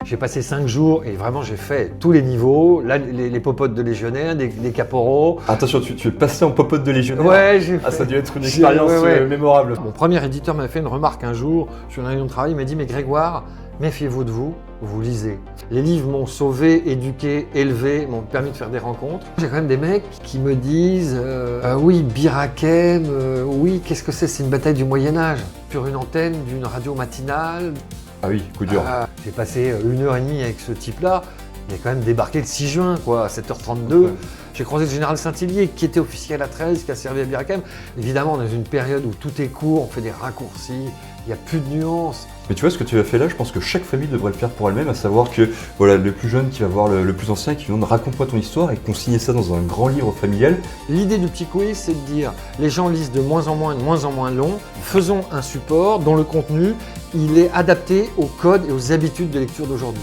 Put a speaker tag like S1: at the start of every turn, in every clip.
S1: J'ai passé 5 jours et vraiment j'ai fait tous les niveaux, là, les popotes de légionnaires, des caporaux.
S2: Attention, tu es passé en popote de légionnaire.
S1: Ouais, j'ai
S2: ça a dû être une expérience mémorable.
S1: Mon premier éditeur m'avait fait une remarque un jour sur une réunion de travail, il m'a dit « Mais Grégoire, méfiez-vous de vous, vous lisez. » Les livres m'ont sauvé, éduqué, élevé, m'ont permis de faire des rencontres. J'ai quand même des mecs qui me disent oui, Bir Hakeim, oui, qu'est-ce que c'est? C'est une bataille du Moyen-Âge, sur une antenne d'une radio matinale.
S2: Ah oui, coup dur.
S1: J'ai passé 1h30 avec ce type-là. Il est quand même débarqué le 6 juin, quoi, à 7h32. Ouais. J'ai croisé le général Saint-Hillier, qui était officier à la 13, qui a servi à Bir Hakeim. Évidemment, dans une période où tout est court, on fait des raccourcis, il n'y a plus de nuances.
S2: Mais tu vois, ce que tu as fait là, je pense que chaque famille devrait le faire pour elle-même, à savoir que voilà, le plus jeune qui va voir le plus ancien qui lui demande « raconte-moi ton histoire » et consigner ça dans un grand livre familial.
S1: L'idée du petit quiz, c'est de dire les gens lisent de moins en moins long, faisons un support dont le contenu, il est adapté aux codes et aux habitudes de lecture d'aujourd'hui.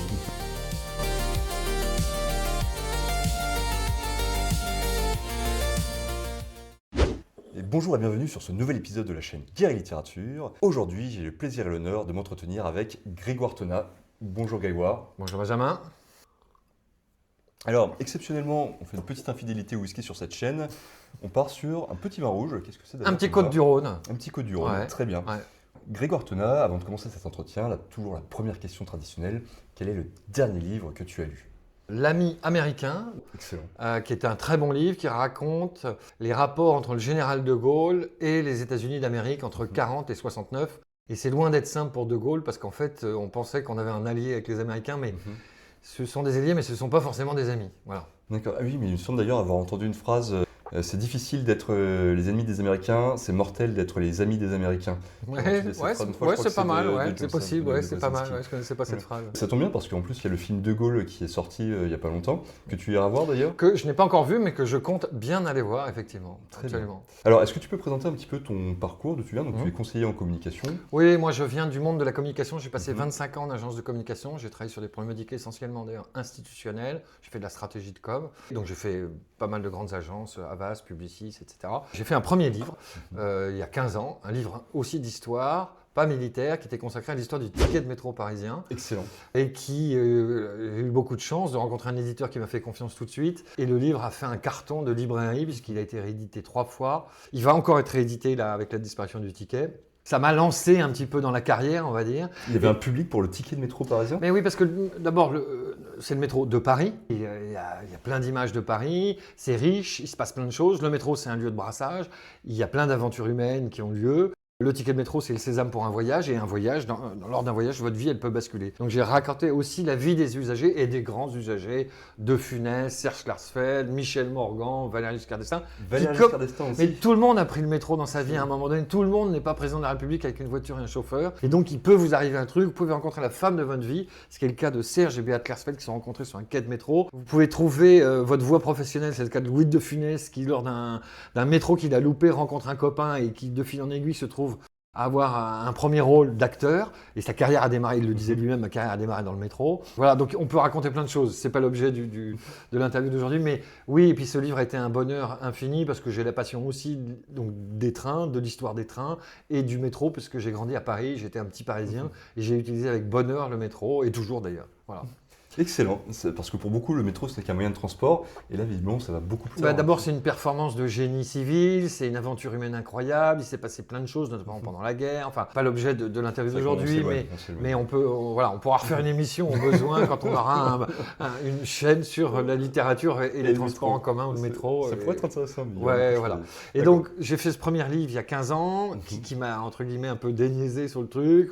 S2: Bonjour et bienvenue sur ce nouvel épisode de la chaîne Guerre et Littérature. Aujourd'hui, j'ai le plaisir et l'honneur de m'entretenir avec Grégoire Tonat. Bonjour Grégoire.
S1: Bonjour Benjamin.
S2: Alors, exceptionnellement, on fait une petite infidélité au whisky sur cette chaîne. On part sur un petit vin rouge. Qu'est-ce que c'est d'ailleurs?
S1: Un petit Côte du Rhône.
S2: Un petit Côte du Rhône,
S1: ouais.
S2: Très bien.
S1: Ouais.
S2: Grégoire Tonat, avant de commencer cet entretien, là, toujours la première question traditionnelle. Quel est le dernier livre que tu as lu?
S1: L'ami américain, qui est un très bon livre qui raconte les rapports entre le général de Gaulle et les États-Unis d'Amérique entre 40 et 69. Et c'est loin d'être simple pour de Gaulle parce qu'en fait, on pensait qu'on avait un allié avec les Américains, mais ce sont des alliés, mais ce ne sont pas forcément des amis. Voilà.
S2: D'accord. Ah oui, mais il me semble d'ailleurs avoir entendu une phrase. C'est difficile d'être les ennemis des Américains, c'est mortel d'être les amis des Américains.
S1: Ouais, c'est pas mal, c'est possible, c'est pas mal, je connaissais pas cette phrase.
S2: Ça tombe bien parce qu'en plus il y a le film De Gaulle qui est sorti il n'y a pas longtemps, que tu iras voir d'ailleurs.
S1: Que je n'ai pas encore vu, mais que je compte bien aller voir, effectivement.
S2: Très absolument. Bien. Alors, est-ce que tu peux présenter un petit peu ton parcours d'où tu viens? Donc tu es conseiller en communication.
S1: Oui, moi je viens du monde de la communication, j'ai passé 25 ans en agence de communication, j'ai travaillé sur des problématiques essentiellement d'ailleurs institutionnelles, j'ai fait de la stratégie de com, donc j'ai fait pas mal de grandes agences, Havas, Publicis, etc. J'ai fait un premier livre il y a 15 ans, un livre aussi d'histoire, pas militaire, qui était consacré à l'histoire du ticket de métro parisien.
S2: Excellent.
S1: Et qui a eu beaucoup de chance de rencontrer un éditeur qui m'a fait confiance tout de suite. Et le livre a fait un carton de librairie puisqu'il a été réédité 3 fois. Il va encore être réédité là, avec la disparition du ticket. Ça m'a lancé un petit peu dans la carrière, on va dire.
S2: Il y avait un public pour le ticket de métro parisien?
S1: Mais oui, parce que d'abord, c'est le métro de Paris. Il y a plein d'images de Paris. C'est riche, il se passe plein de choses. Le métro, c'est un lieu de brassage. Il y a plein d'aventures humaines qui ont lieu. Le ticket de métro, c'est le sésame pour un voyage. Et un voyage, lors d'un voyage, votre vie, elle peut basculer. Donc j'ai raconté aussi la vie des usagers et des grands usagers. De Funès, Serge Klarsfeld, Michel Morgan, Valéry Giscard d'Estaing.
S2: Valéry Giscard d'Estaing aussi.
S1: Mais tout le monde a pris le métro dans sa vie à un moment donné. Tout le monde n'est pas président de la République avec une voiture et un chauffeur. Et donc il peut vous arriver un truc. Vous pouvez rencontrer la femme de votre vie. Ce qui est le cas de Serge et Béat Klarsfeld qui se sont rencontrés sur un quai de métro. Vous pouvez trouver votre voie professionnelle. C'est le cas de Louis de Funès qui, lors d'un métro qu'il a loupé, rencontre un copain et qui, de fil en aiguille, se trouve à avoir un premier rôle d'acteur, et sa carrière a démarré, il le disait lui-même, ma carrière a démarré dans le métro. Voilà, donc on peut raconter plein de choses, c'est pas l'objet de l'interview d'aujourd'hui, mais oui, et puis ce livre a été un bonheur infini, parce que j'ai la passion aussi donc, des trains, de l'histoire des trains, et du métro, parce que j'ai grandi à Paris, j'étais un petit Parisien, et j'ai utilisé avec bonheur le métro, et toujours d'ailleurs, voilà.
S2: Excellent, parce que pour beaucoup, le métro, ce n'est qu'un moyen de transport, et là, visiblement, ça va beaucoup plus loin.
S1: D'abord, c'est une performance de génie civil, c'est une aventure humaine incroyable, il s'est passé plein de choses, notamment pendant la guerre, enfin, pas l'objet de l'interview d'aujourd'hui, mais on pourra refaire une émission au besoin quand on aura une chaîne sur la littérature et les transports en commun ou le métro.
S2: Ça pourrait être intéressant.
S1: Ouais, voilà. Et donc, j'ai fait ce premier livre il y a 15 ans, qui m'a, entre guillemets, un peu déniaisé sur le truc.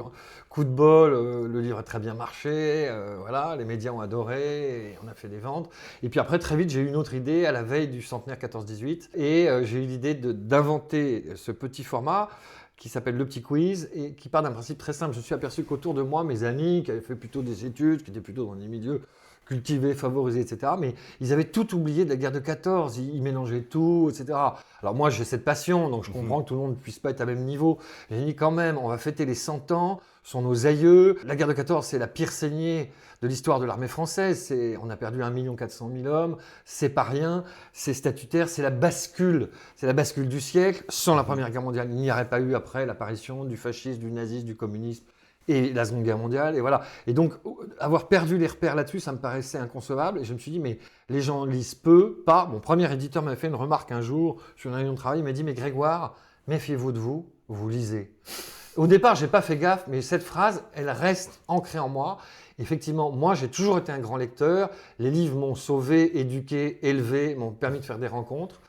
S1: Coup de bol, le livre a très bien marché, voilà, les médias ont adoré, et on a fait des ventes. Et puis après, très vite, j'ai eu une autre idée à la veille du centenaire 14-18, et j'ai eu l'idée d'inventer ce petit format qui s'appelle Le Petit Quiz, et qui part d'un principe très simple. Je me suis aperçu qu'autour de moi, mes amis qui avaient fait plutôt des études, qui étaient plutôt dans des milieux cultivés, favorisés, etc. Mais ils avaient tout oublié de la guerre de 14, ils mélangeaient tout, etc. Alors moi, j'ai cette passion, donc je comprends que tout le monde ne puisse pas être à même niveau. J'ai dit quand même, on va fêter les 100 ans, sont nos aïeux. La guerre de 14, c'est la pire saignée de l'histoire de l'armée française. On a perdu 1 400 000 hommes, c'est pas rien, c'est statutaire, c'est la bascule du siècle. Sans la Première Guerre mondiale, il n'y aurait pas eu après l'apparition du fascisme, du nazisme, du communisme, et la Seconde Guerre mondiale, et voilà. Et donc, avoir perdu les repères là-dessus, ça me paraissait inconcevable, et je me suis dit, mais les gens lisent peu, pas. Mon premier éditeur m'avait fait une remarque un jour sur une réunion de travail, il m'a dit, mais Grégoire, méfiez-vous de vous, vous lisez. Au départ, je n'ai pas fait gaffe, mais cette phrase, elle reste ancrée en moi. Effectivement, moi, j'ai toujours été un grand lecteur. Les livres m'ont sauvé, éduqué, élevé, m'ont permis de faire des rencontres.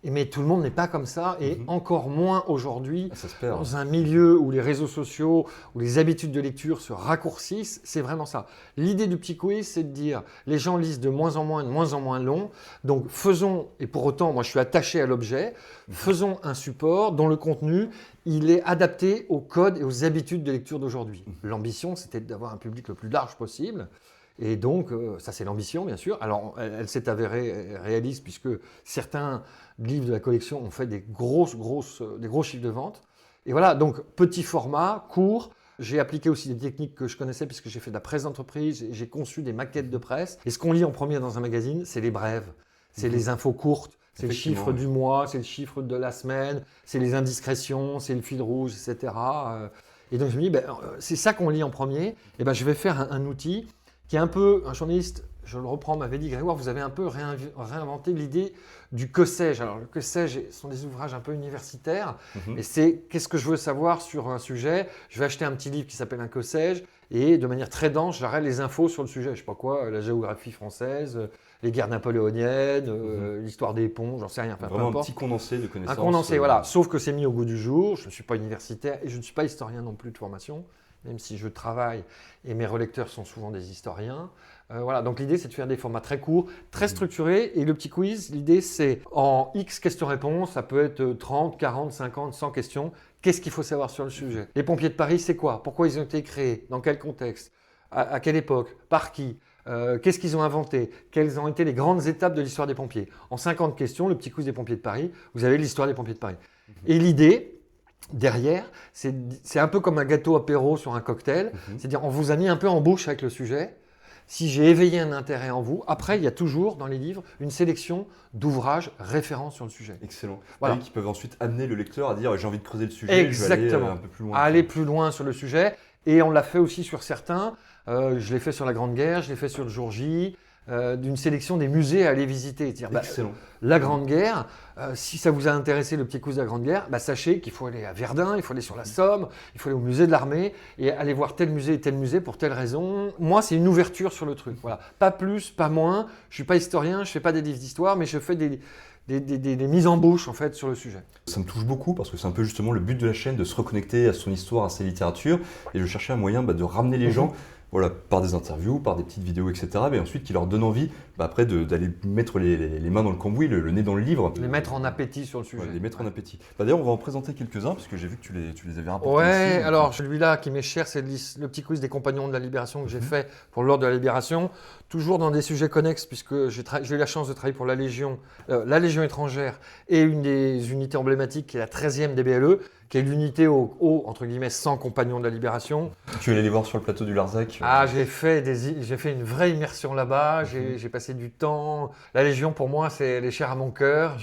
S1: Mais tout le monde n'est pas comme ça, et encore moins aujourd'hui, dans un milieu où les réseaux sociaux, où les habitudes de lecture se raccourcissent, c'est vraiment ça. L'idée du petit quiz, c'est de dire, les gens lisent de moins en moins long, donc faisons, et pour autant, moi je suis attaché à l'objet, faisons un support dont le contenu, il est adapté aux codes et aux habitudes de lecture d'aujourd'hui. L'ambition, c'était d'avoir un public le plus large possible. Et donc, ça c'est l'ambition bien sûr. Alors, elle s'est avérée réaliste puisque certains livres de la collection ont fait des gros chiffres de vente. Et voilà, donc petit format, court. J'ai appliqué aussi des techniques que je connaissais puisque j'ai fait de la presse d'entreprise, j'ai conçu des maquettes de presse. Et ce qu'on lit en premier dans un magazine, c'est les brèves, c'est les infos courtes, c'est le chiffre du mois, c'est le chiffre de la semaine, c'est les indiscrétions, c'est le fil rouge, etc. Et donc je me dis, c'est ça qu'on lit en premier. Et ben, je vais faire un outil qui est un peu, un journaliste, je le reprends, m'avait dit, Grégoire, vous avez un peu réinventé l'idée du que sais-je. Alors, le que sais-je sont des ouvrages un peu universitaires, et c'est qu'est-ce que je veux savoir sur un sujet. Je vais acheter un petit livre qui s'appelle un que sais-je, et de manière très dense, j'arrête les infos sur le sujet. Je ne sais pas quoi, la géographie française, les guerres napoléoniennes, l'histoire des ponts, j'en sais rien. Enfin,
S2: vraiment un petit condensé de connaissances.
S1: Un condensé, voilà. Sauf que c'est mis au goût du jour. Je ne suis pas universitaire et je ne suis pas historien non plus de formation, même si je travaille et mes relecteurs sont souvent des historiens. Voilà, donc l'idée c'est de faire des formats très courts, très structurés, et le petit quiz, l'idée c'est en X questions-réponses, ça peut être 30, 40, 50, 100 questions, qu'est-ce qu'il faut savoir sur le sujet? Les pompiers de Paris, c'est quoi? Pourquoi ils ont été créés? Dans quel contexte? À quelle époque? Par qui? Qu'est-ce qu'ils ont inventé? Quelles ont été les grandes étapes de l'histoire des pompiers? En 50 questions, le petit quiz des pompiers de Paris, vous avez l'histoire des pompiers de Paris. Et l'idée, derrière, c'est un peu comme un gâteau apéro sur un cocktail, c'est-à-dire on vous a mis un peu en bouche avec le sujet. Si j'ai éveillé un intérêt en vous, après il y a toujours dans les livres une sélection d'ouvrages référents sur le sujet.
S2: Excellent.
S1: Voilà.
S2: Qui peuvent ensuite amener le lecteur à dire j'ai envie de creuser le sujet,
S1: exactement.
S2: Je vais aller un peu plus loin.
S1: Aller plus loin sur le sujet, et on l'a fait aussi sur certains. Je l'ai fait sur la Grande Guerre, je l'ai fait sur le jour J. D'une sélection des musées à aller visiter.
S2: Excellent.
S1: La Grande Guerre, si ça vous a intéressé le petit quiz de la Grande Guerre, sachez qu'il faut aller à Verdun, il faut aller sur la Somme, il faut aller au musée de l'armée et aller voir tel musée et tel musée pour telle raison. Moi, c'est une ouverture sur le truc. Voilà. Pas plus, pas moins. Je ne suis pas historien, je ne fais pas des livres d'histoire, mais je fais des mises en bouche en fait sur le sujet.
S2: Ça me touche beaucoup parce que c'est un peu justement le but de la chaîne, de se reconnecter à son histoire, à sa littérature, et je cherchais un moyen de ramener les gens. Voilà, par des interviews, par des petites vidéos, etc. Mais ensuite, qui leur donne envie après d'aller mettre les mains dans le cambouis, le nez dans le livre.
S1: Les mettre en appétit sur le sujet.
S2: Les mettre en appétit. D'ailleurs, on va en présenter quelques-uns, parce que j'ai vu que tu les avais rapportés.
S1: Ouais,
S2: ici,
S1: alors celui-là qui m'est cher, c'est le petit quiz des compagnons de la Libération que j'ai fait pour l'Ordre de la Libération. Toujours dans des sujets connexes, puisque j'ai eu la chance de travailler pour la Légion étrangère et une des unités emblématiques qui est la 13e des BLE, qui est l'unité entre guillemets, 100 compagnons de la Libération.
S2: Tu es allé les voir sur le plateau du Larzac
S1: j'ai fait une vraie immersion là-bas, j'ai passé du temps. La Légion, pour moi, elle est chère à mon cœur.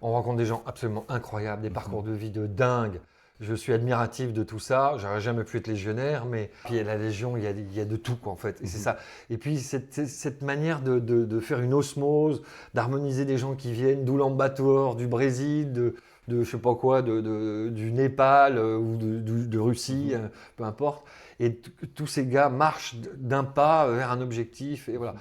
S1: On rencontre des gens absolument incroyables, des parcours de vie de dingue. Je suis admiratif de tout ça. J'aurais jamais pu être légionnaire, mais puis à la Légion, il y a de tout, quoi, en fait. Et c'est ça. Et puis cette manière de faire une osmose, d'harmoniser des gens qui viennent d'Oulan-Bator, du Brésil, de je sais pas quoi, du Népal ou de Russie, peu importe. Et tous ces gars marchent d'un pas vers un objectif. Et voilà.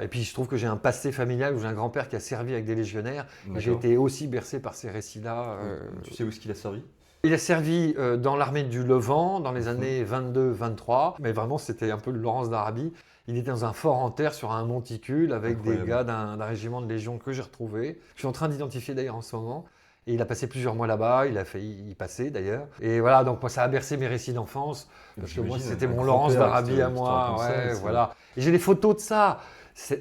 S1: Et puis je trouve que j'ai un passé familial où j'ai un grand-père qui a servi avec des légionnaires. Et j'ai été aussi bercé par ces récits-là.
S2: Tu sais où est-ce qu'il a servi ?
S1: Il a servi dans l'armée du Levant dans les années 22-23. Mais vraiment, c'était un peu le Laurence d'Arabie. Il était dans un fort en terre sur un monticule avec des gars d'un régiment de Légion que j'ai retrouvé. Je suis en train d'identifier d'ailleurs en ce moment. Et il a passé plusieurs mois là-bas, il a failli y passer d'ailleurs. Et voilà, donc moi, ça a bercé mes récits d'enfance. Parce que moi, c'était mon Laurence d'Arabie à moi. Ouais, voilà. Et j'ai des photos de ça.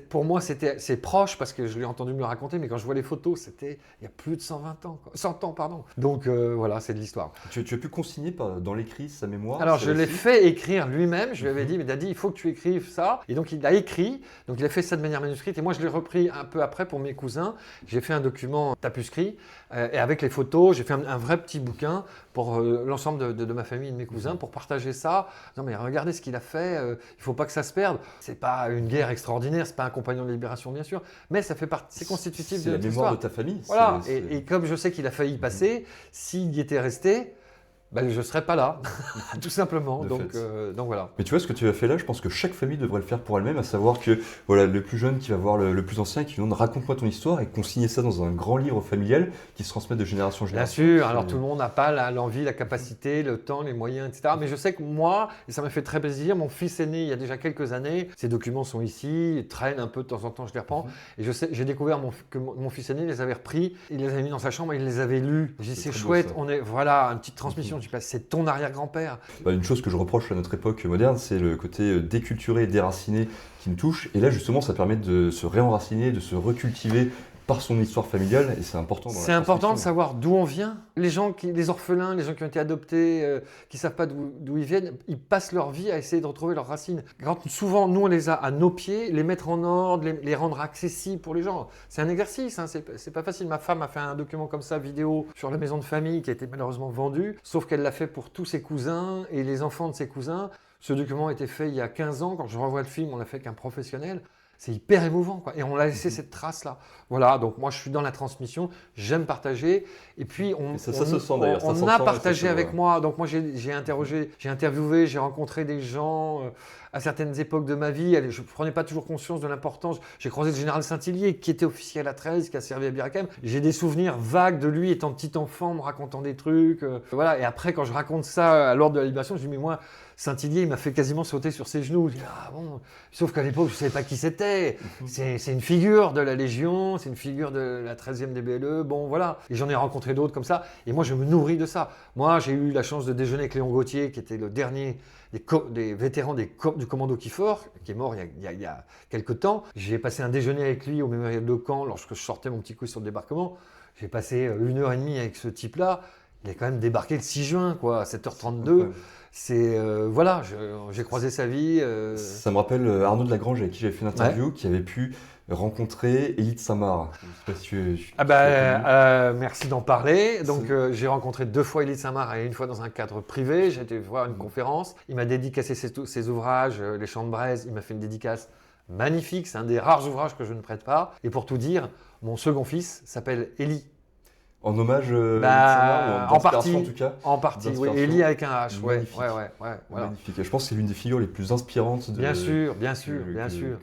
S1: Pour moi, c'est proche parce que je l'ai entendu me le raconter, mais quand je vois les photos, c'était il y a plus de 120 ans, quoi. 100 ans, pardon. Donc voilà, c'est de l'histoire.
S2: Tu as pu consigner dans l'écrit sa mémoire?
S1: Alors, je l'ai fait écrire lui-même. Je lui avais dit, mais Daddy, il faut que tu écrives ça. Et donc, il a écrit. Donc, il a fait ça de manière manuscrite. Et moi, je l'ai repris un peu après pour mes cousins. J'ai fait un document tapuscrit. Et avec les photos, j'ai fait un vrai petit bouquin pour l'ensemble de ma famille et de mes cousins pour partager ça. Non, mais regardez ce qu'il a fait. Il ne faut pas que ça se perde. C'est pas une guerre extraordinaire. C'est pas un compagnon de libération, bien sûr. Mais ça fait partie, c'est constitutif de
S2: la
S1: notre
S2: mémoire
S1: histoire.
S2: de ta famille.
S1: Voilà. Et comme je sais qu'il a failli y passer, s'il y était resté, ben, je ne serais pas là, tout simplement. Donc voilà.
S2: Mais tu vois, ce que tu as fait là, je pense que chaque famille devrait le faire pour elle-même, à savoir que voilà, le plus jeune qui va voir le plus ancien qui lui demande raconte-moi ton histoire et consigner ça dans un grand livre familial qui se transmet de génération en génération.
S1: Bien sûr, alors tout le monde n'a pas l'envie, la capacité, le temps, les moyens, etc. Mais je sais que moi, et ça m'a fait très plaisir, mon fils est né il y a déjà quelques années, ces documents sont ici, ils traînent un peu de temps en temps, je les reprends. Et je sais, j'ai découvert que mon fils aîné les avait repris, il les avait mis dans sa chambre et il les avait lus. J'ai dit c'est chouette, voilà, une petite transmission. Je dis, c'est ton arrière-grand-père.
S2: Une chose que je reproche à notre époque moderne, c'est le côté déculturé, déraciné qui nous touche. Et là, justement, ça permet de se réenraciner, de se recultiver par son histoire familiale, et c'est important.
S1: C'est important de savoir d'où on vient. Les orphelins, les gens qui ont été adoptés, qui ne savent pas d'où ils viennent, ils passent leur vie à essayer de retrouver leurs racines. Quand souvent, nous, on les a à nos pieds, les mettre en ordre, les rendre accessibles pour les gens. C'est un exercice, hein, c'est pas facile. Ma femme a fait un document comme ça, vidéo, sur la maison de famille, qui a été malheureusement vendu, sauf qu'elle l'a fait pour tous ses cousins et les enfants de ses cousins. Ce document a été fait il y a 15 ans. Quand je revois le film, on l'a fait avec un professionnel. C'est hyper émouvant, quoi. Et on a laissé cette trace-là. Voilà, donc moi je suis dans la transmission, j'aime partager. Et puis on a partagé avec moi. Donc moi j'ai interviewé, j'ai rencontré des gens à certaines époques de ma vie. Je ne prenais pas toujours conscience de l'importance. J'ai croisé le général Saint-Hillier qui était officier à la 13, qui a servi à Bir Hakeim. J'ai des souvenirs vagues de lui étant petit enfant, me racontant des trucs. Voilà. Et après, quand je raconte ça à l'ordre de la Libération, je dis, mais moi, Saint-Hillier, il m'a fait quasiment sauter sur ses genoux. Je dis, ah bon. Sauf qu'à l'époque, je ne savais pas qui c'était. C'est une figure de la Légion, c'est une figure de la 13e DBLE. Bon, voilà. Et j'en ai rencontré d'autres comme ça. Et moi, je me nourris de ça. Moi, j'ai eu la chance de déjeuner avec Léon Gauthier, qui était le dernier des vétérans du commando Kiffor, qui est mort il y a quelques temps. J'ai passé un déjeuner avec lui au mémorial de Caen lorsque je sortais mon petit quiz sur le débarquement. J'ai passé 1h30 avec ce type-là. Il a quand même débarqué le 6 juin, quoi, à 7h32. Voilà, j'ai croisé sa vie.
S2: Ça me rappelle Arnaud de Lagrange avec qui j'avais fait une interview, qui avait pu rencontrer Élie de Saint-Marc. Je sais pas si
S1: merci d'en parler. Donc j'ai rencontré 2 fois Élie de Saint-Marc et une fois dans un cadre privé. J'ai été voir une conférence. Il m'a dédicacé ses ouvrages, Les Chants de Braise. Il m'a fait une dédicace magnifique. C'est un des rares ouvrages que je ne prête pas. Et pour tout dire, mon second fils s'appelle Élie.
S2: En hommage en
S1: partie,
S2: en tout cas.
S1: En partie, oui. Élie avec un H,
S2: ouais.
S1: Voilà.
S2: Magnifique. Et je pense que c'est l'une des figures les plus inspirantes.
S1: Bien sûr.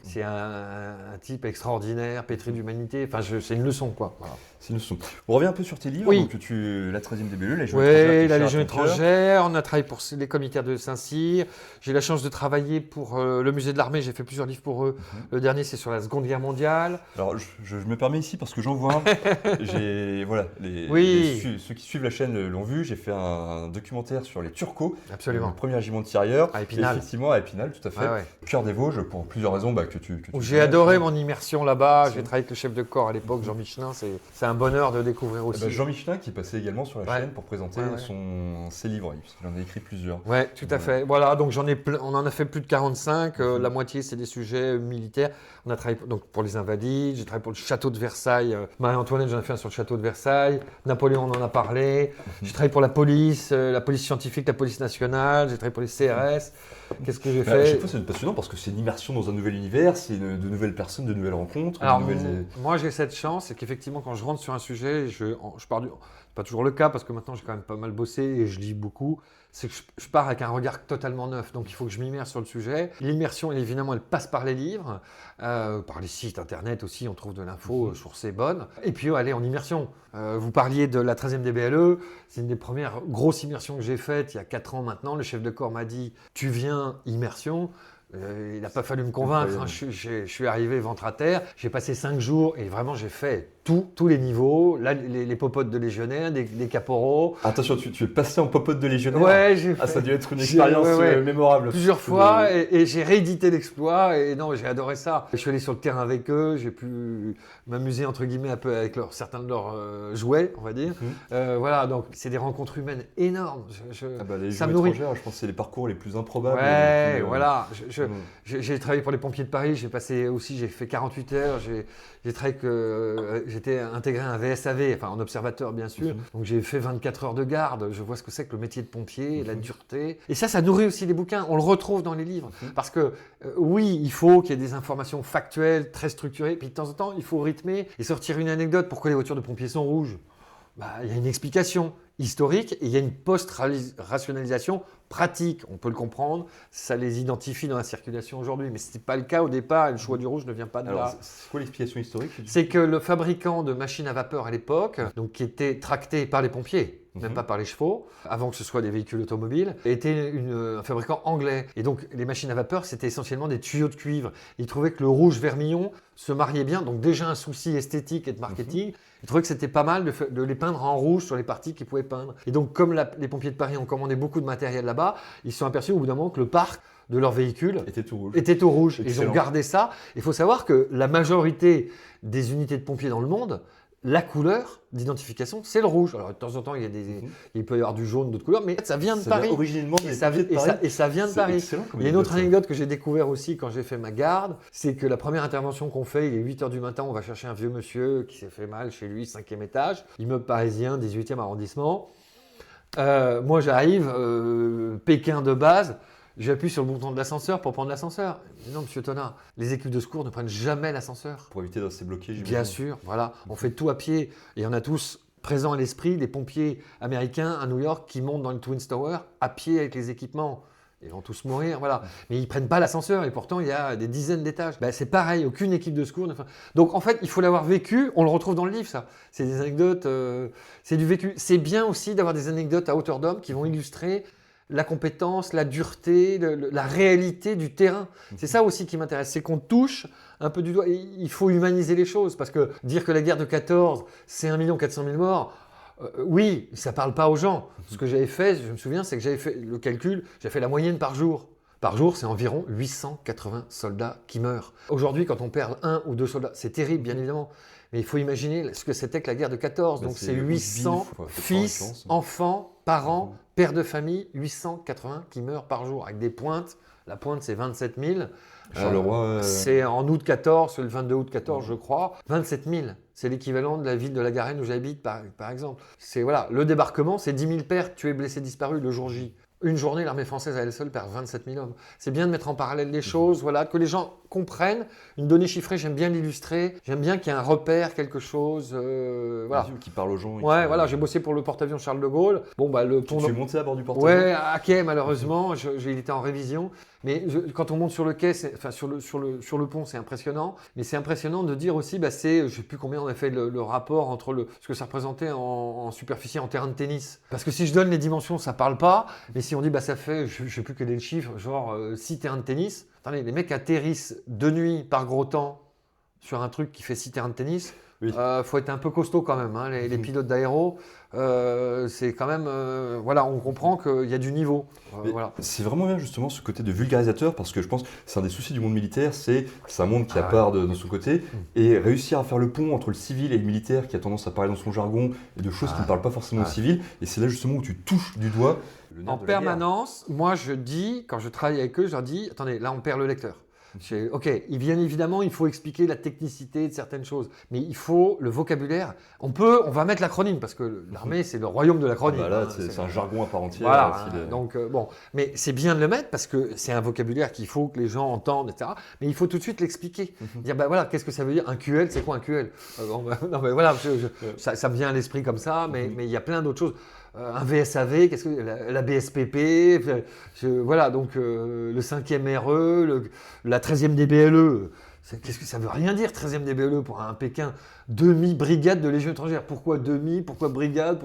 S1: C'est un type extraordinaire, pétri d'humanité. Enfin, c'est une leçon, quoi. Voilà.
S2: C'est une leçon. On revient un peu sur tes livres.
S1: Oui.
S2: Donc, la 13e DBLE, la Légion
S1: étrangère.
S2: Oui,
S1: la Légion étrangère. On a travaillé pour les commissaires de Saint-Cyr. J'ai eu la chance de travailler pour le musée de l'armée. J'ai fait plusieurs livres pour eux. Le dernier, c'est sur la Seconde Guerre mondiale.
S2: Alors, je me permets ici parce que j'en vois un. Ceux qui suivent la chaîne l'ont vu. J'ai fait un documentaire sur les Turcos.
S1: Absolument.
S2: Le premier régiment de tirailleurs.
S1: À Épinal.
S2: Effectivement, à Épinal, tout à fait. Cœur des Vosges, pour plusieurs raisons que tu
S1: j'ai adoré mon immersion là-bas. J'ai travaillé avec le chef de corps à l'époque, Jean Michelin. C'est un bonheur de découvrir aussi.
S2: Jean Michelin qui passait également sur la chaîne pour présenter ses livres. Il en a écrit plusieurs.
S1: Oui, tout à fait. Voilà, donc on en a fait plus de 45. La moitié, c'est des sujets militaires. On a travaillé donc, pour les Invalides. J'ai travaillé pour le château de Versailles. Marie-Antoinette, j'en ai fait un sur le château de Versailles. Napoléon, on en a parlé. J'ai travaillé pour la police scientifique, la police nationale. J'ai travaillé pour les CRS. Qu'est-ce que j'ai fait?
S2: À chaque fois, c'est passionnant parce que c'est une immersion dans un nouvel univers, c'est de nouvelles personnes, de nouvelles rencontres.
S1: Alors, moi, j'ai cette chance, c'est qu'effectivement, quand je rentre sur un sujet, je pars du... C'est pas toujours le cas parce que maintenant, j'ai quand même pas mal bossé et je lis beaucoup. C'est que je pars avec un regard totalement neuf. Donc, il faut que je m'immerse sur le sujet. L'immersion, évidemment, elle passe par les livres, par les sites internet aussi. On trouve de l'info sourcée bonne. Et puis, allez, en immersion. Vous parliez de la 13e DBLE. C'est une des premières grosses immersions que j'ai faites il y a 4 ans maintenant. Le chef de corps m'a dit « Tu viens, immersion ». Il n'a pas fallu me convaincre, hein. Je suis arrivé ventre à terre, j'ai passé 5 jours et vraiment j'ai fait tous les niveaux, là, les popotes de légionnaires, des caporaux.
S2: Attention, tu es passé en popote de légionnaire.
S1: Ouais, j'ai
S2: Ah, ça a
S1: fait
S2: dû être une expérience mémorable.
S1: plusieurs fois et j'ai réédité l'exploit et non, j'ai adoré ça. Je suis allé sur le terrain avec eux, j'ai pu m'amuser entre guillemets un peu avec certains de leurs jouets, on va dire. Voilà, donc c'est des rencontres humaines énormes.
S2: Les
S1: ça
S2: jeux
S1: me nourrit.
S2: étrangères, je pense que c'est les parcours les plus improbables.
S1: Ouais, voilà. J'ai travaillé pour les pompiers de Paris, j'ai fait 48 heures, j'étais intégré à un VSAV, enfin en observateur bien sûr. Donc j'ai fait 24 heures de garde, je vois ce que c'est que le métier de pompier, la dureté. Et ça nourrit aussi les bouquins, on le retrouve dans les livres. Parce que oui, il faut qu'il y ait des informations factuelles, très structurées, puis de temps en temps, il faut rythmer et sortir une anecdote. Pourquoi les voitures de pompiers sont rouges ? Il y a une explication historique et il y a une post-rationalisation pratique. On peut le comprendre, ça les identifie dans la circulation aujourd'hui, mais ce n'était pas le cas au départ et le choix du rouge ne vient pas de là.
S2: C'est quoi l'explication historique ?
S1: C'est que le fabricant de machines à vapeur à l'époque, donc qui était tracté par les pompiers, même pas par les chevaux, avant que ce soit des véhicules automobiles, était un fabricant anglais. Et donc les machines à vapeur, c'était essentiellement des tuyaux de cuivre. Il trouvait que le rouge vermillon se mariait bien, donc déjà un souci esthétique et de marketing. Il trouvait que c'était pas mal de les peindre en rouge sur les parties qu'ils pouvaient peindre. Et donc comme les pompiers de Paris ont commandé beaucoup de matériel là-bas, ils se sont aperçus au bout d'un moment que le parc de leur véhicule
S2: était tout rouge.
S1: Ils ont gardé ça. Il faut savoir que la majorité des unités de pompiers dans le monde, la couleur d'identification, c'est le rouge. Alors de temps en temps, il peut y avoir du jaune, d'autres couleurs, mais ça vient de Paris.
S2: Originellement,
S1: et ça vient de Paris. Il y a une autre anecdote que j'ai découvert aussi quand j'ai fait ma garde, c'est que la première intervention qu'on fait, il est 8h du matin, on va chercher un vieux monsieur qui s'est fait mal chez lui, 5e étage, immeuble parisien, 18e arrondissement. Moi j'arrive, Pékin de base, j'appuie sur le bouton de l'ascenseur pour prendre l'ascenseur. Non, monsieur Tonard, les équipes de secours ne prennent jamais l'ascenseur.
S2: Pour éviter de rester bloqué, j'imagine.
S1: Bien sûr, voilà. On fait tout à pied. Et on a tous présent à l'esprit des pompiers américains à New York qui montent dans le Twin Tower à pied avec les équipements. Ils vont tous mourir, voilà. Mais ils ne prennent pas l'ascenseur et pourtant il y a des dizaines d'étages. C'est pareil, aucune équipe de secours. Donc en fait, il faut l'avoir vécu. On le retrouve dans le livre, ça. C'est des anecdotes, c'est du vécu. C'est bien aussi d'avoir des anecdotes à hauteur d'homme qui vont illustrer la compétence, la dureté, la réalité du terrain. C'est ça aussi qui m'intéresse, c'est qu'on touche un peu du doigt. Et il faut humaniser les choses, parce que dire que la guerre de 14, c'est 1 400 000 morts, oui, ça ne parle pas aux gens. Ce que j'avais fait, je me souviens, c'est que j'avais fait le calcul, j'avais fait la moyenne par jour. Par jour, c'est environ 880 soldats qui meurent. Aujourd'hui, quand on perd 1 ou 2 soldats, c'est terrible, bien évidemment. Mais il faut imaginer ce que c'était que la guerre de 14. Donc c'est 800 fils, enfants, parents, pères de famille, 880 qui meurent par jour avec des pointes. La pointe, c'est 27 000.
S2: Charleroi.
S1: C'est en août 14, c'est le 22 août 14, je crois. 27 000, c'est l'équivalent de la ville de la Garenne où j'habite, par exemple. Voilà, le débarquement, c'est 10 000 pertes, tués, blessés, disparus le jour J. Une journée, l'armée française à elle seule perd 27 000 hommes. C'est bien de mettre en parallèle les choses, voilà, que les gens comprennent. Une donnée chiffrée, j'aime bien l'illustrer. J'aime bien qu'il y ait un repère, quelque chose. Voilà.
S2: Qui parle aux gens.
S1: Ouais, voilà, j'ai bossé pour le porte-avions Charles de Gaulle. Bon, le pont.
S2: Tu es monté à bord du porte-avions ?
S1: Ouais, à quai, malheureusement. Il était en révision. Mais quand on monte sur le quai, sur le pont, c'est impressionnant. Mais c'est impressionnant de dire aussi, je ne sais plus combien on a fait le rapport entre ce que ça représentait en superficie, en terrain de tennis. Parce que si je donne les dimensions, ça ne parle pas. Mais si on dit, ça fait, je ne sais plus quel est le chiffre, genre 6 terrains de tennis. Attendez, les mecs atterrissent de nuit par gros temps sur un truc qui fait 6 terrains de tennis.
S2: Oui.
S1: Faut être un peu costaud quand même, hein, les pilotes d'aéro. C'est quand même, voilà, on comprend qu'il y a du niveau. Voilà.
S2: C'est vraiment bien justement ce côté de vulgarisateur, parce que je pense que c'est un des soucis du monde militaire, c'est un monde qui a part de son côté, et réussir à faire le pont entre le civil et le militaire qui a tendance à parler dans son jargon et de choses qui ne parlent pas forcément au civil, et c'est là justement où tu touches du doigt le nerf
S1: en
S2: de la
S1: permanence. Moi je dis, quand je travaille avec eux, je leur dis, attendez, là on perd le lecteur. Ok, bien évidemment, il faut expliquer la technicité de certaines choses, mais il faut le vocabulaire. On va mettre l'acronyme, parce que l'armée, c'est le royaume de l'acronyme.
S2: Là, c'est un jargon à part entière.
S1: Voilà, donc bon, mais c'est bien de le mettre, parce que c'est un vocabulaire qu'il faut que les gens entendent, etc. Mais il faut tout de suite l'expliquer. Dire, voilà, qu'est-ce que ça veut dire un QL, c'est quoi un QL non, mais voilà, ça me vient à l'esprit comme ça, mais il y a plein d'autres choses. Un VSAV, qu'est-ce que la BSPP, voilà, donc le 5e RE, la 13e DBLE, Qu'est-ce que ça veut rien dire, 13e DBLE pour un Pékin, demi-brigade de Légion étrangère. Pourquoi demi? Pourquoi brigade?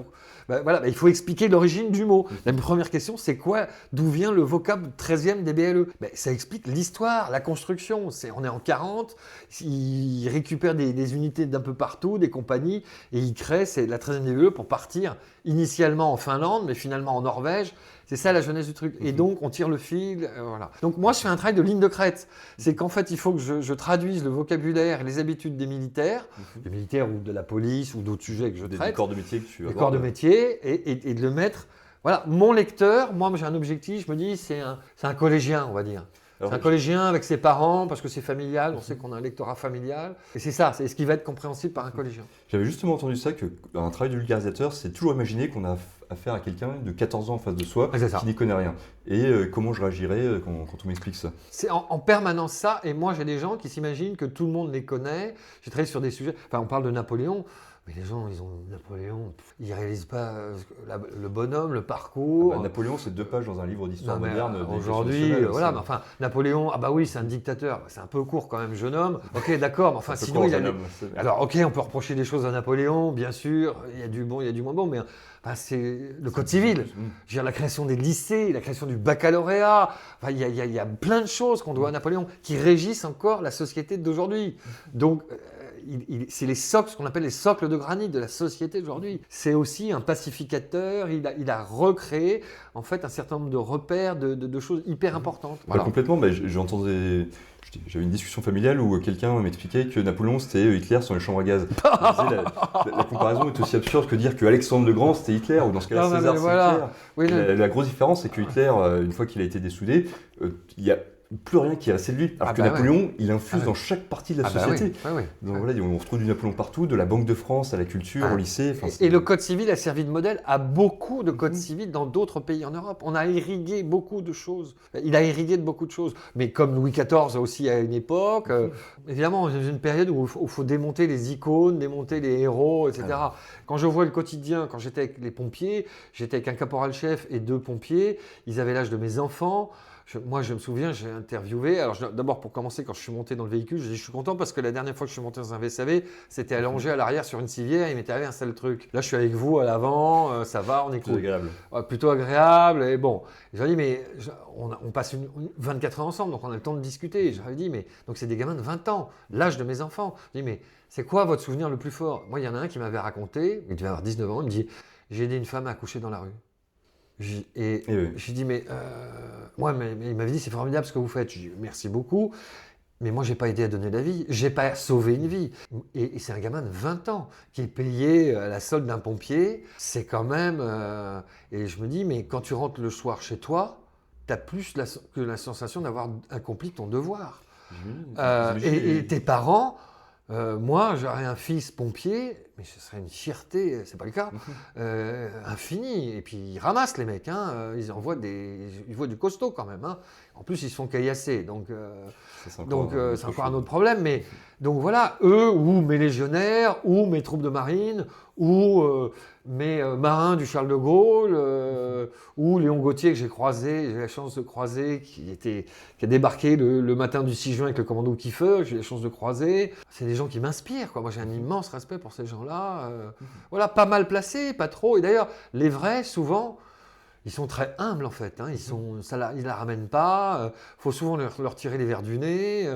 S1: Il faut expliquer l'origine du mot. La première question, c'est quoi? D'où vient le vocable 13e DBLE? Ça explique l'histoire, la construction. On est en 40, ils récupèrent des unités d'un peu partout, des compagnies, et ils créent la 13e DBLE pour partir initialement en Finlande, mais finalement en Norvège. C'est ça la jeunesse du truc. Et donc, on tire le fil. Voilà. Donc, moi, je fais un travail de ligne de crête. C'est qu'en fait, il faut que je traduise le vocabulaire et les habitudes des militaires ou de la police ou d'autres sujets que je traite.
S2: Des corps de métier que tu
S1: Des corps de métier et de le mettre. Voilà, mon lecteur, moi, j'ai un objectif, je me dis, c'est un collégien, on va dire. C'est un collégien avec ses parents, parce que c'est familial, on sait qu'on a un lectorat familial. Et c'est ça, c'est ce qui va être compréhensible par un collégien.
S2: J'avais justement entendu ça, qu'un travail de vulgarisateur, c'est toujours imaginer qu'on a affaire à quelqu'un de 14 ans en face de soi, qui n'y connaît rien. Et comment je réagirais quand on m'explique ça?
S1: C'est en permanence ça, et moi j'ai des gens qui s'imaginent que tout le monde les connaît. J'ai travaillé sur des sujets, on parle de Napoléon, mais les gens, ils ont Napoléon, ils réalisent pas le bonhomme, le parcours.
S2: Napoléon, c'est 2 pages dans un livre d'histoire moderne.
S1: Aujourd'hui, voilà, mais enfin, Napoléon, oui, c'est un dictateur, c'est un peu court quand même, jeune homme. Ok, d'accord, mais enfin, sinon il a. Alors, ok, on peut reprocher des choses à Napoléon, bien sûr, il y a du bon, il y a du moins bon, mais c'est le code civil. Je veux dire, la création des lycées, la création du baccalauréat, il y a plein de choses qu'on doit à Napoléon qui régissent encore la société d'aujourd'hui. Donc, c'est les socles, ce qu'on appelle les socles de granit de la société d'aujourd'hui. C'est aussi un pacificateur, il a recréé en fait un certain nombre de repères, de choses hyper importantes. Voilà.
S2: Complètement, j'avais une discussion familiale où quelqu'un m'expliquait que Napoléon c'était Hitler sans les chambres à gaz. La comparaison est aussi absurde que dire que Alexandre le Grand c'était Hitler, ou dans ce cas-là César c'est Hitler. Oui, la grosse différence c'est que Hitler, une fois qu'il a été dessoudé, il y a plus rien qui est resté de lui. Alors que Napoléon, il infuse dans chaque partie de la société. Donc voilà, on retrouve du Napoléon partout, de la Banque de France à la culture, au lycée.
S1: Et le code civil a servi de modèle à beaucoup de codes civils dans d'autres pays en Europe. On a irrigué beaucoup de choses. Il a irrigué de beaucoup de choses. Mais comme Louis XIV aussi à une époque, évidemment, c'est une période où il faut démonter les icônes, démonter les héros, etc. Quand je vois le quotidien, quand j'étais avec les pompiers, j'étais avec un caporal-chef et 2 pompiers, ils avaient l'âge de mes enfants. Moi, je me souviens, j'ai interviewé. Alors, d'abord, pour commencer, quand je suis monté dans le véhicule, je suis content parce que la dernière fois que je suis monté dans un VSAV, c'était allongé à l'arrière sur une civière. Il m'était arrivé un sale truc. Là, je suis avec vous à l'avant, ça va, on est cool. Plutôt agréable. Et bon, j'ai dit, mais on passe 24 heures ensemble, donc on a le temps de discuter. J'avais dit, mais donc c'est des gamins de 20 ans, l'âge de mes enfants. Je dis, mais c'est quoi votre souvenir le plus fort? Moi, il y en a un qui m'avait raconté, il devait avoir 19 ans, il me dit, j'ai aidé une femme à accoucher dans la rue. J'ai dit, mais il m'avait dit, c'est formidable ce que vous faites. Je dis, merci beaucoup, mais moi, je n'ai pas aidé à donner la vie. Je n'ai pas sauvé une vie. Et c'est un gamin de 20 ans qui est payé à la solde d'un pompier. C'est quand même... Et je me dis, mais quand tu rentres le soir chez toi, tu as plus que la sensation d'avoir accompli ton devoir. Et tes parents... moi, j'aurais un fils pompier, mais ce serait une fierté, c'est pas le cas, infinie. Et puis ils ramassent les mecs, ils envoient ils voient du costaud quand même. En plus, ils se font caillasser, donc c'est encore un autre problème. Mais donc voilà, eux ou mes légionnaires, ou mes troupes de marine, ou mes marins du Charles de Gaulle, ou Léon Gauthier que j'ai eu la chance de croiser, qui a débarqué le matin du 6 juin avec le commando Kiefer, j'ai eu la chance de croiser. C'est des gens qui m'inspirent, quoi. Moi, j'ai un immense respect pour ces gens-là. Voilà, pas mal placés, pas trop. Et d'ailleurs, les vrais, souvent, ils sont très humbles en fait. Ils la ramènent pas. Faut souvent leur tirer les verres du nez.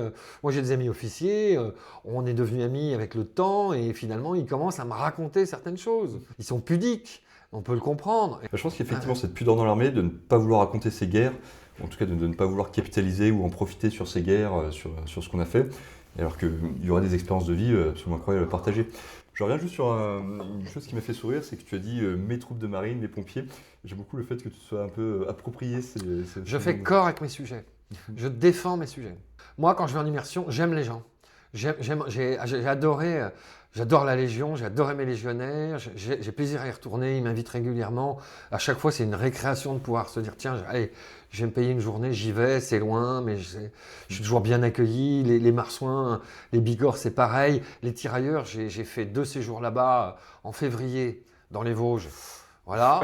S1: Moi, j'ai des amis officiers. On est devenus amis avec le temps et finalement, ils commencent à me raconter certaines choses. Ils sont pudiques. On peut le comprendre.
S2: Je pense qu'effectivement, cette pudeur dans l'armée de ne pas vouloir raconter ses guerres, en tout cas de ne pas vouloir capitaliser ou en profiter sur ces guerres, sur ce qu'on a fait, alors qu'il y aurait des expériences de vie absolument incroyables à partager. Je reviens juste sur une chose qui m'a fait sourire, c'est que tu as dit mes troupes de marine, mes pompiers. J'aime beaucoup le fait que tu sois un peu approprié.
S1: Je fais corps avec mes sujets. Je défends mes sujets. Moi, quand je vais en immersion, j'aime les gens. J'ai adoré... J'adore la Légion, j'ai adoré mes légionnaires, j'ai plaisir à y retourner, ils m'invitent régulièrement. À chaque fois, c'est une récréation de pouvoir se dire, tiens, allez, je vais me payer une journée, j'y vais, c'est loin, mais je suis toujours bien accueilli. Les Marsouins, les Bigorre, c'est pareil. Les tirailleurs, j'ai fait 2 séjours là-bas en février, dans les Vosges. Voilà,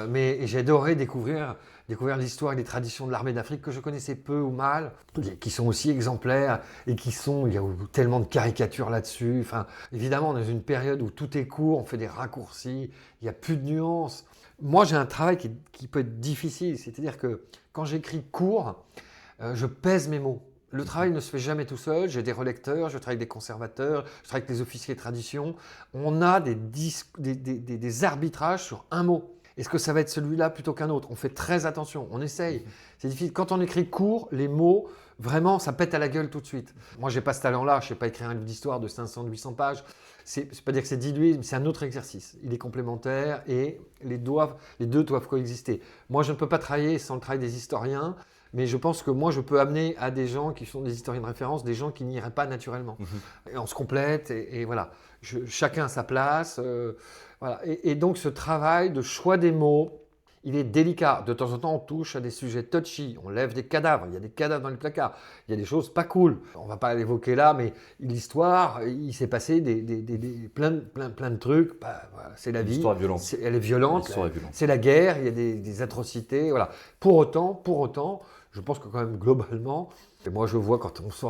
S1: mais j'ai adoré découvrir découvert l'histoire et les traditions de l'armée d'Afrique que je connaissais peu ou mal, qui sont aussi exemplaires et il y a tellement de caricatures là-dessus. Enfin, évidemment, dans une période où tout est court, on fait des raccourcis, il n'y a plus de nuances. Moi, j'ai un travail qui peut être difficile, c'est-à-dire que quand j'écris court, je pèse mes mots. Le travail ne se fait jamais tout seul. J'ai des relecteurs, je travaille avec des conservateurs, je travaille avec les officiers de tradition. On a des arbitrages sur un mot. Est-ce que ça va être celui-là plutôt qu'un autre? On fait très attention, on essaye. C'est difficile. Quand on écrit court, les mots, vraiment, ça pète à la gueule tout de suite. Moi, j'ai pas ce talent-là. Je sais pas écrire un livre d'histoire de 500-800 pages. C'est pas dire que c'est dilué, mais c'est un autre exercice. Il est complémentaire et les deux doivent coexister. Moi, je ne peux pas travailler sans le travail des historiens. Mais je pense que moi, je peux amener à des gens qui sont des historiens de référence, des gens qui n'iraient pas naturellement. Et on se complète et voilà. Chacun a sa place. Voilà. Et donc, ce travail de choix des mots, il est délicat. De temps en temps, on touche à des sujets touchy. On lève des cadavres. Il y a des cadavres dans les placards. Il y a des choses pas cool. On ne va pas l'évoquer là, mais l'histoire, il s'est passé plein de trucs. Bah, voilà, c'est la vie.
S2: L'histoire est violente.
S1: Elle est violente. C'est la guerre. Il y a des atrocités. Voilà. Pour autant, je pense que quand même globalement, et moi je vois quand ça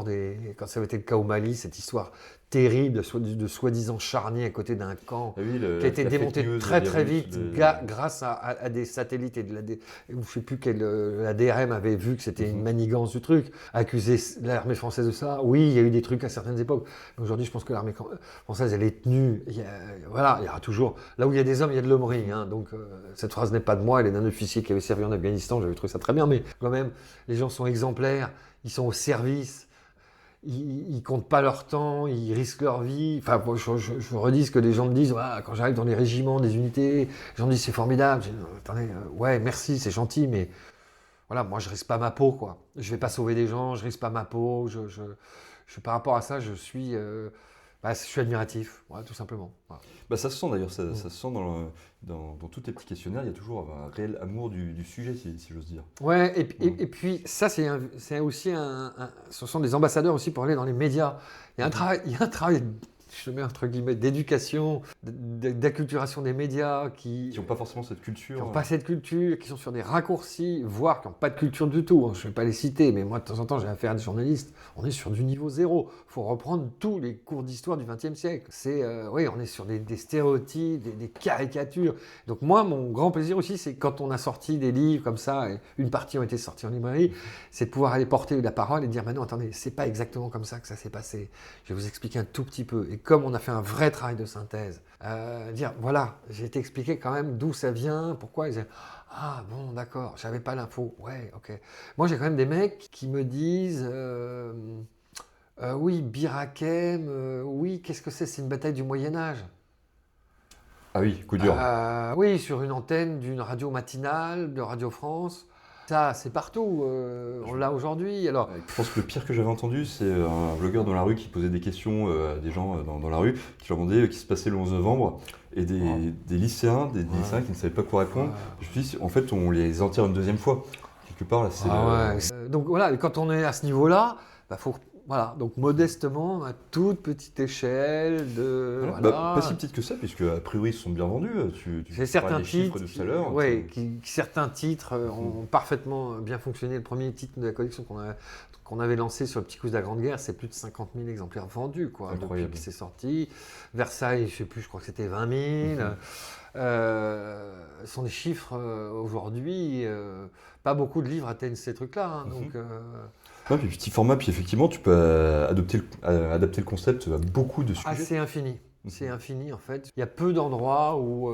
S1: avait été le cas au Mali, cette histoire terrible de soi-disant charniers à côté d'un camp qui a été démonté très vite grâce à des satellites et je ne sais plus la DRM avait vu que c'était une manigance du truc, accusé l'armée française de ça. Oui, il y a eu des trucs à certaines époques. Mais aujourd'hui, je pense que l'armée française, elle est tenue. Il y aura toujours, là où il y a des hommes, il y a de l'hommerie. Hein. Donc cette phrase n'est pas de moi, elle est d'un officier qui avait servi en Afghanistan. J'avais trouvé ça très bien, mais quand même, les gens sont exemplaires, ils sont au service. Ils comptent pas leur temps, ils risquent leur vie. Enfin, moi, je redis ce que les gens me disent. Quand j'arrive dans les régiments, des unités, les gens me disent c'est formidable. Je dis, attendez, ouais, merci, c'est gentil, mais voilà, moi je risque pas ma peau, quoi. Je vais pas sauver des gens, je risque pas ma peau. Par rapport à ça, je suis admiratif, voilà, tout simplement. Voilà.
S2: Bah, ça se sent d'ailleurs, ça se sent dans tous tes petits questionnaires, il y a toujours un réel amour du sujet, si j'ose dire.
S1: Ouais, et puis ça, c'est aussi ce sont des ambassadeurs aussi pour aller dans les médias. Il y a un travail, je le mets entre guillemets, d'éducation, d'acculturation des médias
S2: qui n'ont pas forcément cette culture.
S1: Qui n'ont pas cette culture, qui sont sur des raccourcis, voire qui n'ont pas de culture du tout. Je ne vais pas les citer, mais moi, de temps en temps, j'ai affaire à des journalistes. On est sur du niveau zéro. Il faut reprendre tous les cours d'histoire du XXe siècle. Oui, on est sur des stéréotypes, des caricatures. Donc moi, mon grand plaisir aussi, c'est quand on a sorti des livres comme ça, et une partie ont été sortis en librairie, c'est de pouvoir aller porter la parole et dire, non, attendez, c'est pas exactement comme ça que ça s'est passé. Je vais vous expliquer un tout petit peu. Et comme on a fait un vrai travail de synthèse, dire, voilà, j'ai été expliqué quand même d'où ça vient, pourquoi. Ils disaient, ah bon, d'accord, j'avais pas l'info. Ouais, ok. Moi, j'ai quand même des mecs qui me disent, oui, Bir Hakeim, oui, qu'est-ce que c'est? C'est une bataille du Moyen-Âge.
S2: Ah oui, coup dur.
S1: Oui, sur une antenne d'une radio matinale de Radio France. Ça, c'est partout. On l'a aujourd'hui. Alors,
S2: je pense que le pire que j'avais entendu, c'est un blogueur dans la rue qui posait des questions à des gens dans la rue, qui leur demandait ce qui se passait le 11 novembre, et des lycéens, lycéens qui ne savaient pas quoi répondre. Je me suis dit, en fait, on les enterre une deuxième fois. Quelque part, là, c'est...
S1: Donc voilà, et quand on est à ce niveau-là, faut... Voilà, donc modestement, à toute petite échelle
S2: pas si petite que ça, puisque a priori ils sont bien vendus.
S1: J'ai certains titres
S2: de tout à l'heure.
S1: Certains titres ont parfaitement bien fonctionné. Le premier titre de la collection qu'on avait lancé sur le Petit Cousin de la Grande Guerre, c'est plus de 50 000 exemplaires vendus, quoi, depuis que c'est sorti. Versailles, je ne sais plus, je crois que c'était 20 000. Ce sont des chiffres aujourd'hui. Pas beaucoup de livres atteignent ces trucs-là. Hein, donc.
S2: Ouais, puis petit format, puis effectivement, tu peux adapter le concept à beaucoup de sujets.
S1: C'est infini. C'est infini, en fait. Il y a peu d'endroits où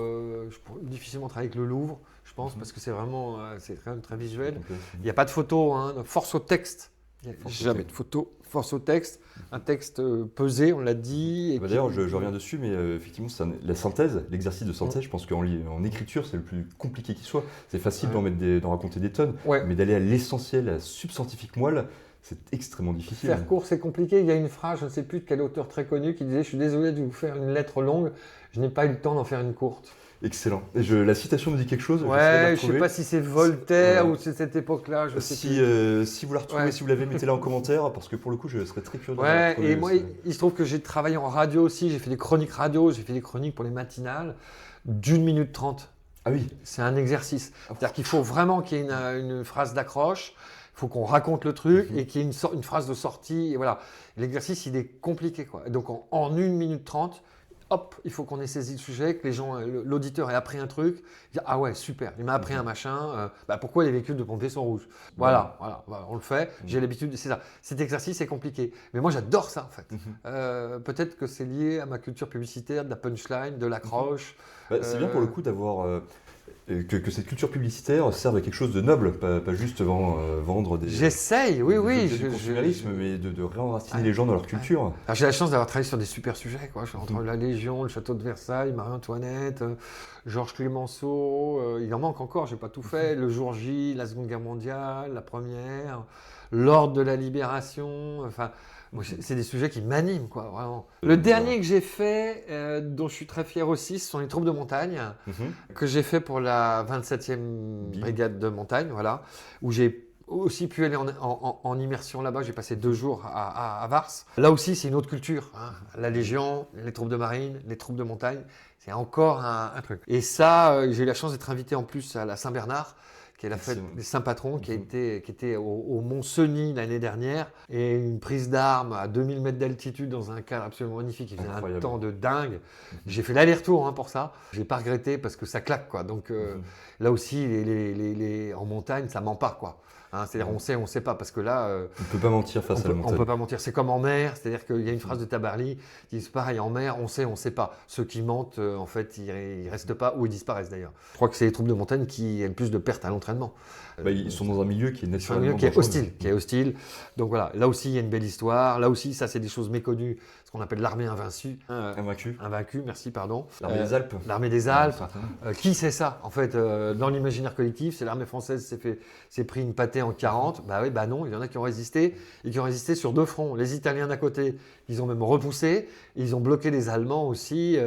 S1: je pourrais difficilement travailler avec le Louvre, je pense, parce que c'est vraiment c'est quand même très visuel. Il n'y a pas de photos, hein, force au texte. Il n'y a jamais de photos, force au texte. Un texte pesé, on l'a dit.
S2: D'ailleurs, je reviens dessus, mais effectivement, la synthèse, l'exercice de synthèse, je pense qu'en écriture, c'est le plus compliqué qui soit. C'est facile d'en raconter des tonnes, mais d'aller à l'essentiel, à la substantifique moelle, c'est extrêmement difficile.
S1: Faire court, c'est compliqué. Il y a une phrase, je ne sais plus de quel auteur très connu, qui disait « Je suis désolé de vous faire une lettre longue, je n'ai pas eu le temps d'en faire une courte ».
S2: Excellent. Et la citation me dit quelque chose.
S1: Ouais, je ne sais pas si c'est Voltaire ou c'est cette époque-là.
S2: Si vous la retrouvez, si vous l'avez, mettez-la en commentaire, parce que pour le coup, je serais très curieux de
S1: la retrouver. Et moi, il se trouve que j'ai travaillé en radio aussi, j'ai fait des chroniques radio, j'ai fait des chroniques pour les matinales d'1 minute 30.
S2: Ah oui.
S1: C'est un exercice. C'est-à-dire qu'il faut vraiment qu'il y ait une phrase d'accroche, il faut qu'on raconte le truc et qu'il y ait une phrase de sortie. Et voilà. L'exercice, il est compliqué, quoi. Donc en 1 minute 30, hop, il faut qu'on ait saisi le sujet, que les gens, l'auditeur ait appris un truc. Dire, ah ouais, super, il m'a appris un machin. Pourquoi les véhicules de pompiers sont rouges? Voilà, on le fait. J'ai l'habitude, c'est ça. Cet exercice est compliqué. Mais moi, j'adore ça, en fait. Peut-être que c'est lié à ma culture publicitaire, de la punchline, de l'accroche.
S2: C'est bien pour le coup d'avoir que cette culture publicitaire serve à quelque chose de noble, pas juste vendre des.
S1: J'essaye, oui.
S2: Du consumérisme, mais de réenraciner les gens dans leur culture.
S1: Alors, j'ai la chance d'avoir travaillé sur des super sujets, quoi. Entre la Légion, le château de Versailles, Marie-Antoinette, Georges Clemenceau, il en manque encore, j'ai pas tout fait. Le jour J, la Seconde Guerre mondiale, la Première, l'Ordre de la Libération, enfin. Moi, c'est des sujets qui m'animent, quoi, vraiment. Le dernier que j'ai fait, dont je suis très fier aussi, ce sont les troupes de montagne, que j'ai fait pour la 27e brigade de montagne, voilà, où j'ai aussi pu aller en immersion là-bas. J'ai passé 2 jours à Vars. Là aussi, c'est une autre culture. La Légion, les troupes de marine, les troupes de montagne, c'est encore un truc. Et ça, j'ai eu la chance d'être invité en plus à la Saint-Bernard, qui est la fête des saints patrons, qui était au Mont-Cenis l'année dernière, et une prise d'armes à 2000 mètres d'altitude dans un cadre absolument magnifique. Il faisait un temps de dingue. J'ai fait l'aller-retour pour ça. J'ai pas regretté parce que ça claque, quoi. Donc là aussi, en montagne, ça ment pas, quoi. C'est-à-dire on sait pas, parce que là…
S2: on ne peut pas mentir face à la montagne.
S1: On ne peut pas mentir. C'est comme en mer, c'est-à-dire qu'il y a une phrase de Tabarly qui dit pareil, en mer, on sait pas. Ceux qui mentent, en fait, ils restent pas ou ils disparaissent d'ailleurs. Je crois que c'est les troupes de montagne qui ont le plus de pertes à l'entraînement.
S2: Ils sont dans un milieu qui est naturellement
S1: qui est hostile. Donc voilà, là aussi, il y a une belle histoire. Là aussi, ça, c'est des choses méconnues, ce qu'on appelle l'armée invaincue, merci, pardon.
S2: L'armée des Alpes.
S1: L'armée des Alpes. Qui sait ça? En fait, dans l'imaginaire collectif, c'est l'armée française s'est pris une pâtée en 40. Non, il y en a qui ont résisté et qui ont résisté sur 2 fronts. Les Italiens d'un côté, ils ont même repoussé, ils ont bloqué les Allemands aussi.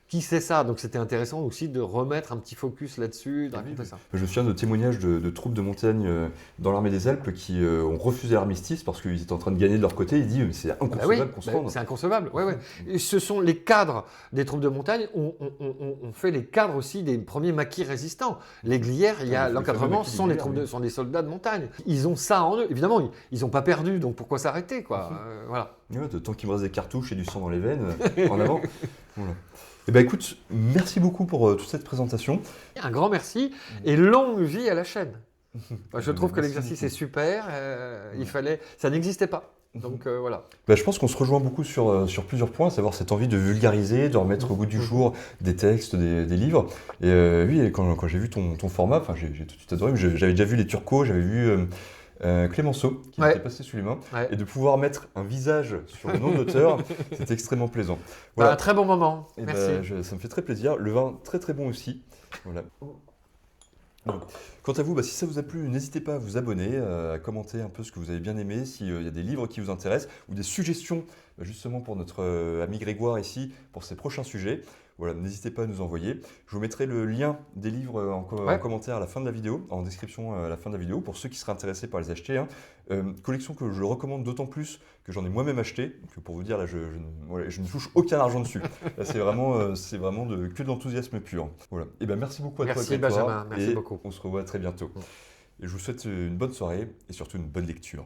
S1: Qui sait ça? Donc c'était intéressant aussi de remettre un petit focus là-dessus, de raconter ça.
S2: Je me souviens de témoignages de troupes de montagne dans l'armée des Alpes qui ont refusé l'armistice parce qu'ils étaient en train de gagner de leur côté. Ils disent mais c'est inconcevable qu'on se rende.
S1: C'est inconcevable, ouais. Et ce sont les cadres des troupes de montagne, on fait les cadres aussi des premiers maquis résistants. Les glières, il y a l'encadrement, sont des soldats de montagne. Ils ont ça en eux. Évidemment, ils n'ont pas perdu, donc pourquoi s'arrêter, quoi. Voilà.
S2: De tant qu'il me reste des cartouches et du sang dans les veines, en avant. Voilà. Écoute, merci beaucoup pour toute cette présentation.
S1: Un grand merci et longue vie à la chaîne. Je trouve que l'exercice est super. Ça n'existait pas. Donc voilà.
S2: Je pense qu'on se rejoint beaucoup sur plusieurs points, à savoir cette envie de vulgariser, de remettre au goût du jour des textes, des livres. Et oui, quand j'ai vu ton format, j'ai tout de suite adoré. J'avais déjà vu les Turcos, j'avais vu Clemenceau qui était passé sous les mains, et de pouvoir mettre un visage sur le nom d'auteur, c'était extrêmement plaisant. Voilà.
S1: Un très bon moment, merci.
S2: Ça me fait très plaisir, le vin très très bon aussi. Voilà. Quant à vous, si ça vous a plu, n'hésitez pas à vous abonner, à commenter un peu ce que vous avez bien aimé, s'il y a des livres qui vous intéressent ou des suggestions justement pour notre ami Grégoire ici pour ses prochains sujets. Voilà, n'hésitez pas à nous envoyer. Je vous mettrai le lien des livres en commentaire à la fin de la vidéo, en description à la fin de la vidéo, pour ceux qui seraient intéressés par les acheter. Collection que je recommande d'autant plus que j'en ai moi-même acheté. Donc pour vous dire, là, je ne touche aucun argent dessus. Là, c'est vraiment que de l'enthousiasme pur. Voilà. Et merci beaucoup à toi,
S1: Grégoire. Merci Benjamin, merci beaucoup.
S2: On se revoit très bientôt. Et je vous souhaite une bonne soirée et surtout une bonne lecture.